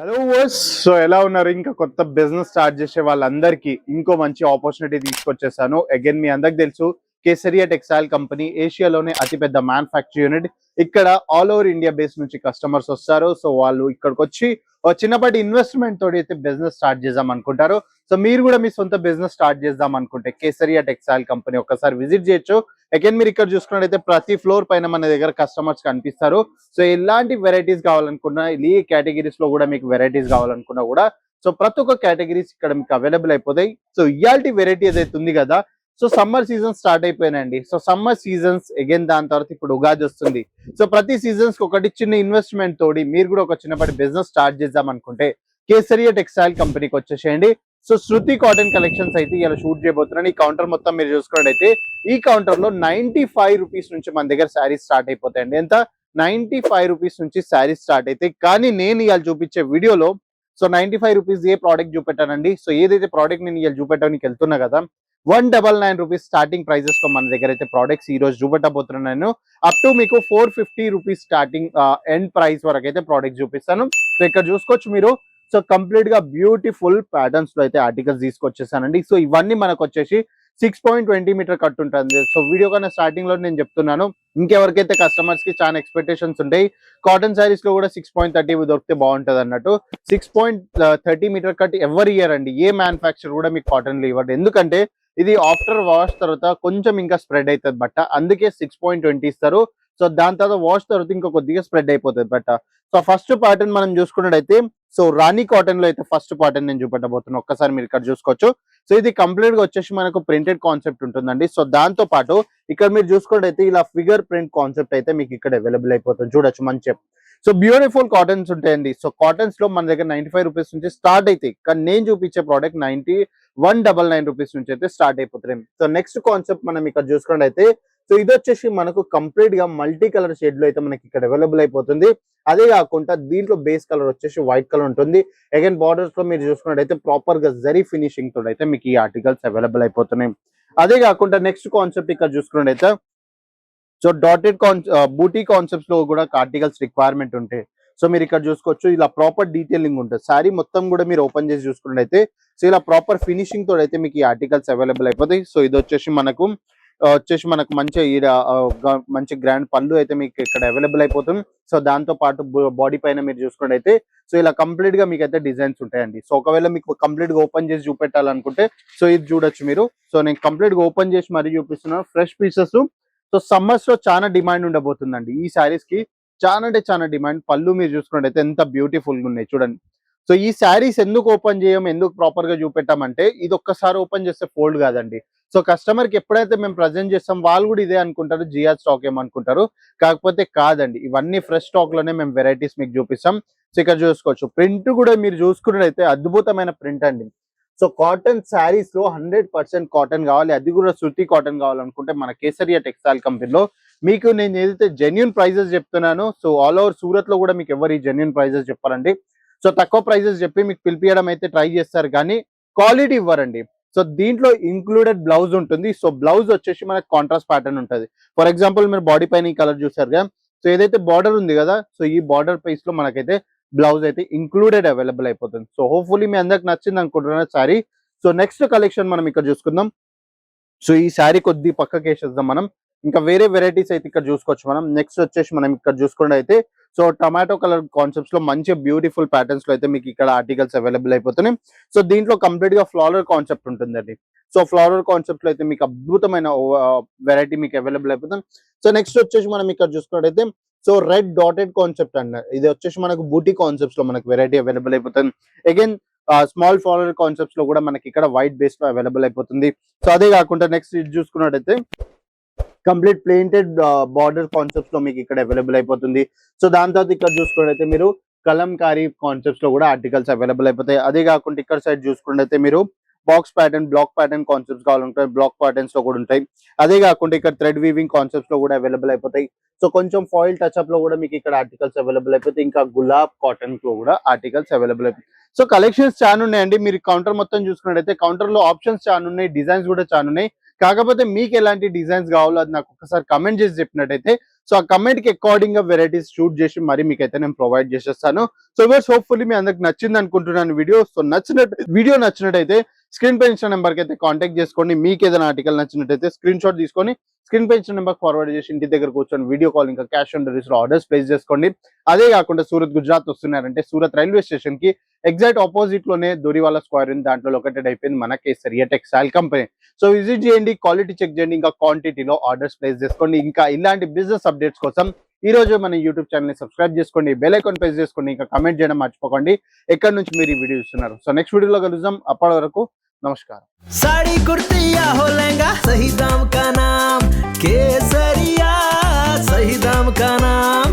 Hello verse. So ఎలా ఉన్నారు? ఇంకా కొత్త బిజినెస్ స్టార్ట్ చేసే వాళ్ళందరికీ ఇంకో మంచి ఆపర్చునిటీ తీసుకొచ్చేసాను. అగైన్ మీ అందరికి తెలుసు, కేసరియా టెక్స్టైల్ కంపెనీ ఏషియాలోనే అతిపెద్ద మ్యానుఫ్యాక్చర్ యూనిట్. ఇక్కడ ఆల్ ఓవర్ ఇండియా బేస్ నుంచి కస్టమర్స్ వస్తారు. సో వాళ్ళు ఇక్కడికి వచ్చి ఒక చిన్నపాటి ఇన్వెస్ట్మెంట్ తోటి అయితే బిజినెస్ స్టార్ట్ చేద్దాం అనుకుంటారు. సో మీరు కూడా మీ సొంత బిజినెస్ స్టార్ట్ చేద్దాం అనుకుంటే కేసరియా టెక్స్టైల్ కంపెనీ ఒక్కసారి విజిట్ చేయొచ్చు. అగైన్ మీరు ఇక్కడ చూసుకున్నట్టయితే ప్రతి ఫ్లోర్ పైన మన దగ్గర కస్టమర్స్ కనిపిస్తారు. సో ఎలాంటి వెరైటీస్ కావాలనుకున్నా, ఈ కేటగిరీస్ లో కూడా మీకు వెరైటీస్ కావాలనుకున్నా కూడా సో ప్రతి ఒక్క కేటగిరీస్ ఇక్కడ మీకు అవైలబుల్ అయిపోతాయి. సో ఇయాల్టి వెరైటీ ఏదైతే ఉంది కదా, సో సమ్మర్ సీజన్ స్టార్ట్ అయిపోయినాయండి. సో సమ్మర్ సీజన్స్ అగైన్ దాని తర్వాత ఇప్పుడు ఉగాది వస్తుంది. సో ప్రతి సీజన్స్ ఒకటి చిన్న ఇన్వెస్ట్మెంట్ తోడి మీరు కూడా ఒక చిన్నపాటి బిజినెస్ స్టార్ట్ చేద్దాం అనుకుంటే కేసరియా టెక్స్టైల్ కంపెనీకి వచ్చేసేయండి. సో శృతి కాటన్ కలెక్షన్స్ అయితే ఇలా షూట్ చేయబోతున్నాను. ఈ కౌంటర్ మొత్తం మీరు చూసుకున్నట్టయితే ఈ కౌంటర్ లో 95 రూపీస్ నుంచి మన దగ్గర శారీస్ స్టార్ట్ అయిపోతాయండి. ఎంత? 95 రూపీస్ నుంచి శారీస్ స్టార్ట్ అవుతాయి. కానీ నేను ఇవాళ చూపించే వీడియోలో సో 95 రూపీస్ ఏ ప్రోడక్ట్ చూపెట్టానండి. సో ఏదైతే ప్రోడక్ట్ నేను ఇవాళ చూపెట్టడానికి వెళ్తున్నా కదా, 199 రూపీస్ స్టార్టింగ్ ప్రైజెస్ తో మన దగ్గర అయితే ప్రోడక్ట్స్ ఈ రోజు చూపెట్టబోతున్నాను. అప్ టు మీకు 450 రూపీస్ స్టార్టింగ్ ఎండ్ ప్రైస్ వరకు అయితే ప్రోడక్ట్ చూపిస్తాను. సో ఇక్కడ చూసుకోవచ్చు మీరు. సో కంప్లీట్ గా బ్యూటిఫుల్ ప్యాటర్న్స్ లో అయితే ఆర్టికల్స్ తీసుకొచ్చేసానండి. సో ఇవన్నీ మనకు వచ్చేసి 6.20 మీటర్ కట్ ఉంటుంది. సో వీడియో కన్నా స్టార్టింగ్ లో నేను చెప్తున్నాను, ఇంకెవరికైతే కస్టమర్స్ కి చాలా ఎక్స్పెక్టేషన్స్ ఉంటాయి, కాటన్ శారీస్ లో కూడా 6.30 దొరికితే బాగుంటది అన్నట్టు. 6.30 మీటర్ కట్ ఎవరి ఇయర్ అండి, ఏ మ్యానుఫ్యాక్చర్ కూడా మీకు కాటన్ లో ఇవ్వదు. ఎందుకంటే ఇది ఆఫ్టర్ వాష్ తర్వాత కొంచెం ఇంకా స్ప్రెడ్ అవుతుంది బట్ట, అందుకే 6.20 ఇస్తారు. సో దాని తర్వాత వాష్ తర్వాత ఇంకా కొద్దిగా స్ప్రెడ్ అయిపోతుంది బట్ట. సో ఫస్ట్ ప్యాటర్న్ మనం చూసుకున్నట్టయితే సో రాణి కాటన్ లో అయితే ఫస్ట్ ప్యాటర్న్ నేను చూపెట్టబోతున్నాను. ఒక్కసారి మీరు ఇక్కడ చూసుకోవచ్చు. సో ఇది కంప్లీట్ గా వచ్చేసి మనకు ప్రింటెడ్ కాన్సెప్ట్ ఉంటుందండి. సో దాంతో పాటు ఇక్కడ మీరు చూసుకున్నట్టయితే ఇలా ఫిగర్ ప్రింట్ కాన్సెప్ట్ అయితే మీకు ఇక్కడ అవైలబుల్ అయిపోతుంది. చూడొచ్చు మంచిగా. సో బ్యూటిఫుల్ కాటన్స్ ఉంటాయండి. సో కాటన్స్ లో మన దగ్గర 95 రూపీస్ నుంచి స్టార్ట్ అవుతాయి. కానీ నేను చూపించే ప్రోడక్ట్ 199 రూపీస్ నుంచి అయితే స్టార్ట్ అయిపోతుంది. సో నెక్స్ట్ కాన్సెప్ట్ మనం ఇక్కడ చూసుకున్నట్టయితే సో ఇది వచ్చేసి మనకు కంప్లీట్ గా మల్టీ కలర్ షేడ్ లో అయితే మనకి ఇక్కడ అవైలబుల్ అయిపోతుంది. అదే కాకుండా దీంట్లో బేస్ కలర్ వచ్చేసి వైట్ కలర్ ఉంటుంది. అగైన్ బార్డర్స్ లో మీరు చూసుకున్నట్టయితే ప్రాపర్ గా జరీ ఫినిషింగ్ తో అయితే మీకు ఈ ఆర్టికల్స్ అవైలబుల్ అయిపోతున్నాయి. అదే కాకుండా నెక్స్ట్ కాన్సెప్ట్ ఇక్కడ చూసుకున్నట్టయితే సో డాటెడ్ బూటీ కాన్సెప్ట్స్ లో కూడా ఆర్టికల్స్ రిక్వైర్మెంట్ ఉంటాయి. సో మీరు ఇక్కడ చూసుకోవచ్చు, ఇలా ప్రాపర్ డీటెయిలింగ్ ఉంటుంది. శారీ మొత్తం కూడా మీరు ఓపెన్ చేసి చూసుకున్నట్టయితే సో ఇలా ప్రాపర్ ఫినిషింగ్ తో అయితే మీకు ఈ ఆర్టికల్స్ అవైలబుల్ అయిపోతాయి. సో ఇది వచ్చేసి మనకు మంచి గ్రాండ్ పళ్ళు అయితే మీకు ఇక్కడ అవైలబుల్ అయిపోతుంది. సో దాంతో పాటు బాడీ పైన మీరు చూసుకున్నట్టయితే సో ఇలా కంప్లీట్ గా మీకు అయితే డిజైన్స్ ఉంటాయండి. సో ఒకవేళ మీకు కంప్లీట్ గా ఓపెన్ చేసి చూపెట్టాలనుకుంటే సో ఇది చూడొచ్చు మీరు. సో నేను కంప్లీట్ గా ఓపెన్ చేసి మరీ చూపిస్తున్నాను. Fresh pieces. సో సమ్మర్స్ లో చాలా డిమాండ్ ఉండబోతుందండి ఈ శారీస్ కి. చాలా అంటే చాలా డిమాండ్. పళ్ళు మీరు చూసుకున్నట్టయితే ఎంత బ్యూటిఫుల్ గా ఉన్నాయి చూడండి. సో ఈ శారీస్ ఎందుకు ఓపెన్ చేయం, ఎందుకు ప్రాపర్ గా చూపెట్టామంటే ఇది ఒక్కసారి ఓపెన్ చేస్తే ఫోల్డ్ కాదండి. సో కస్టమర్ కి ఎప్పుడైతే మేము ప్రజెంట్ చేస్తాం వాళ్ళు కూడా ఇదే అనుకుంటారు, జిఆర్ స్టాక్ ఏమనుకుంటారు. కాకపోతే కాదండి, ఇవన్నీ ఫ్రెష్ స్టాక్ లోనే మేము వెరైటీస్ మీకు చూపిస్తాం. సో ఇక్కడ చూసుకోవచ్చు, ప్రింట్ కూడా మీరు చూసుకున్నట్టయితే అద్భుతమైన ప్రింట్ అండి. సో కాటన్ శారీస్ లో 100% కాటన్ కావాలి, అది కూడా శృతి కాటన్ కావాలనుకుంటే మన కేసరియా టెక్స్టైల్ కంపెనీలో మీకు నేను ఏదైతే జెన్యున్ ప్రైజెస్ చెప్తున్నానో సో ఆల్ ఓవర్ సూరత్ లో కూడా మీకు ఎవరు ఈ జెన్యున్ ప్రైజెస్ చెప్పారండి. సో తక్కువ ప్రైజెస్ చెప్పి మీకు పిలిపియడం అయితే ట్రై చేస్తారు కానీ క్వాలిటీ ఇవ్వరండి. సో దీంట్లో ఇంక్లూడెడ్ బ్లౌజ్ ఉంటుంది. సో బ్లౌజ్ వచ్చేసి మనకు కాంట్రాస్ట్ ప్యాటర్న్ ఉంటుంది. ఫర్ ఎగ్జాంపుల్ మీరు బాడీ పైన ఈ కలర్ చూసారు కదా, సో ఏదైతే బార్డర్ ఉంది కదా, సో ఈ బార్డర్ పైస్ లో మనకైతే బ్లౌజ్ అయితే ఇంక్లూడెడ్ అవైలబుల్ అయిపోతుంది. సో హోప్ఫుల్లీ మీ అందరికి నచ్చింది అనుకుంటున్నా శారీ. సో నెక్స్ట్ కలెక్షన్ మనం ఇక్కడ చూసుకుందాం. సో ఈ శారీ కొద్ది పక్కకి వేసేద్దాం మనం. ఇంకా వేరే వెరైటీస్ అయితే ఇక్కడ చూసుకోవచ్చు మనం. నెక్స్ట్ వచ్చేసి మనం ఇక్కడ చూసుకుంటే అయితే సో టమాటో కలర్ కాన్సెప్ట్స్ లో మంచి బ్యూటిఫుల్ ప్యాటర్న్స్ లో అయితే మీకు ఇక్కడ ఆర్టికల్స్ అవైలబుల్ అయిపోతున్నాయి. సో దీంట్లో కంప్లీట్ గా ఫ్లవర్ కాన్సెప్ట్ ఉంటుందండి. సో ఫ్లవర్ కాన్సెప్ట్ లో అయితే మీకు అద్భుతమైన వెరైటీ మీకు అవైలబుల్ అయిపోతుంది. సో నెక్స్ట్ వచ్చేసి మనం ఇక్కడ చూసుకున్నట్టయితే సో రెడ్ డాటెడ్ కాన్సెప్ట్ అన్న ఇది వచ్చేసి మనకు బూటీ కాన్సెప్ట్స్ లో మనకు వెరైటీ అవైలబుల్ అయిపోతుంది. అగైన్ స్మాల్ ఫ్లవర్ కాన్సెప్ట్స్ లో కూడా మనకి ఇక్కడ వైట్ బేస్ లో అవైలబుల్ అయిపోతుంది. సో అదే కాకుండా నెక్స్ట్ ఇది చూసుకున్నట్టయితే కంప్లీట్ ప్లేంటెడ్ బార్డర్ కాన్సెప్ట్స్ లో మీకు ఇక్కడ అవైలబుల్ అయిపోతుంది. సో దాని తర్వాత ఇక్కడ చూసుకున్నట్టయితే మీరు కలంకారీ కాన్సెప్ట్స్ లో కూడా ఆర్టికల్స్ అవైలబుల్ అయిపోతాయి. అదే కాకుండా ఇక్కడ సైడ్ చూసుకున్నట్టయితే మీరు box pattern, black pattern concepts కావాలంటే బ్లాక్ ప్యాటర్న్స్ లో కూడా ఉంటాయి. అదే కాకుండా ఇక్కడ థ్రెడ్ వీవింగ్ కాన్సెప్ట్స్ లో కూడా అవైలబుల్ అయిపోతాయి. సో కొంచెం ఫాయిల్ టచ్అప్ లో కూడా మీకు ఇక్కడ ఆర్టికల్స్ అవైలబుల్ అయిపోతాయి. ఇంకా గులాబ్ కాటన్ లో కూడా ఆర్టికల్స్ అవైలబుల్ అయిపోతాయి. సో కలెక్షన్స్ చాలా ఉన్నాయండి. మీరు కౌంటర్ మొత్తం చూసుకున్నట్టయితే కౌంటర్ లో ఆప్షన్స్ చాలా ఉన్నాయి, డిజైన్స్ కూడా చాలా ఉన్నాయి. కాకపోతే మీకు ఎలాంటి డిజైన్స్ కావాలో అది నాకు ఒకసారి కమెంట్ చేసి చెప్పినట్టయితే సో ఆ కమెంట్ కి అకార్డింగ్ గా వెరైటీస్ షూట్ చేసి మరి మీకైతే నేను ప్రొవైడ్ చేసేస్తాను. సో వ్యూవర్స్, హోప్ఫుల్లీ మీ అందరికి నచ్చింది అనుకుంటున్నాను వీడియో. సో వీడియో నచ్చినట్టయితే స్క్రీన్ పై ఇచ్చిన నెంబర్ కి అయితే కాంటాక్ట్ చేసుకోండి. మీకు ఏదైనా ఆర్టికల్ నచ్చినట్టయితే స్క్రీన్ షాట్ తీసుకొని స్క్రీన్ పై ఇచ్చిన నెంబర్ ఫార్వర్డ్ చేసి ఇంటి దగ్గర కూర్చొని వీడియో కాల్ ఇంకా cash on delivery orders place చేసుకోండి. అదే కాకుండా సూరత్ గుజరాత్ వస్తున్నారంటే సూరత్ రైల్వే స్టేషన్ కి ఎగ్జాక్ట్ ఆపోజిట్ లోనే దొరివాల స్క్వేర్ ఉంది. దాంట్లో లొకేటెడ్ అయిపోయింది మన Kesariya textile company. So visit చేయండి, క్వాలిటీ చెక్ చేయండి, ఇంకా క్వాంటిటీలో ఆర్డర్స్ ప్లేస్ చేసుకోండి. ఇంకా ఇలాంటి బిజినెస్ అప్డేట్స్ కోసం ఈ రోజు మన యూట్యూబ్ ఛానల్ ని సబ్స్క్రైబ్ చేసుకోండి, బెల్ ఐకాన్ ప్రెస్ చేసుకోండి, ఇంకా కమెంట్ చేయడం మర్చిపోకండి ఎక్కడి నుంచి మీరు ఈ వీడియో చూస్తున్నారు. సో నెక్స్ట్ వీడియోలో కలుద్దాం. అప్పటి వరకు नमस्कार. साड़ी कुर्ती या हो लहंगा, सही दाम का नाम केसरिया, सही दाम का नाम